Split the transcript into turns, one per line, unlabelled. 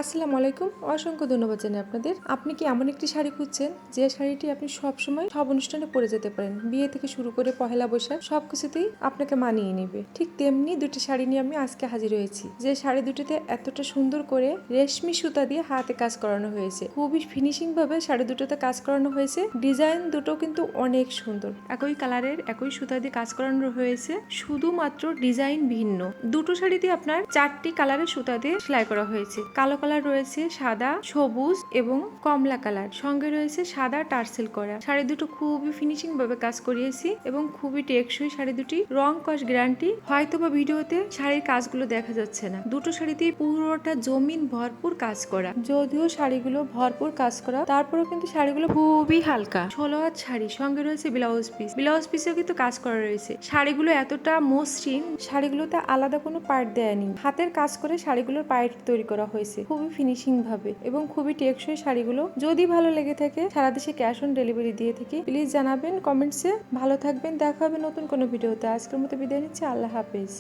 আসসালামু আলাইকুম। অসংখ্য ধন্যবাদ জানাই আপনাদের। আপনি কি এমন একটি শাড়ি খুঁজছেন যে শাড়িটি আপনি সবসময় সব অনুষ্ঠানে পরে যেতে পারেন, বিয়ে থেকে শুরু করে পহেলা বৈশাখ সবকিছুতেই আপনাকে মানিয়ে নেবে। ঠিক তেমনি দুটি শাড়ি নিয়ে আমি আজকে হাজির হয়েছি। যে শাড়ি দুটিতে এতটা সুন্দর করে রেশমি সুতা দিয়ে হাতে কাজ করানো হয়েছে, খুবই ফিনিশিং ভাবে শাড়ি দুটোতে কাজ করানো হয়েছে। ডিজাইন দুটো কিন্তু অনেক সুন্দর, একই কালারের একই সুতা দিয়ে কাজ করানো হয়েছে, শুধুমাত্র ডিজাইন ভিন্ন। দুটো শাড়িতে আপনার 4টি কালারের সুতা দিয়ে সেলাই করা হয়েছে। কালো কালার রয়েছে, সাদা, সবুজ এবং কমলা কালার, সঙ্গে রয়েছে সাদা টার্সেল করা। শাড়ি দুটো খুবই ফিনিশিং ভাবে কাজ করিয়েছি এবং খুবই টেকসই শাড়ি দুটি। রং কস গ্যারান্টি। হয়তোবা ভিডিওতে শাড়ির কাজগুলো দেখা যাচ্ছে না। দুটো শাড়িতেই পুরোটা জমিন ভরপুর কাজ করা। যদিও শাড়িগুলো ভরপুর কাজ করা, তারপরেও কিন্তু শাড়িগুলো খুবই হালকা। 16 হাত শাড়ি, সঙ্গে রয়েছে ব্লাউজ পিস। ব্লাউজ পিসেও কিন্তু কাজ করা রয়েছে। শাড়িগুলো এতটা মসৃণ, শাড়িগুলোতে আলাদা কোনো পার্ট দেয়া নেই। হাতের কাজ করে শাড়িগুলোর পার্ট তৈরি করা হয়েছে খুবই ফিনিশিং ভাবে এবং খুবই টেকসই শাড়িগুলো। যদি ভালো লেগে থাকে, সারা দেশে ক্যাশ অন ডেলিভারি দিয়ে থাকি। প্লিজ জানাবেন কমেন্টসে। ভালো থাকবেন, দেখা হবে নতুন কোনো ভিডিওতে। আজকের মতো বিদায় নিচ্ছি। আল্লাহ হাফেজ।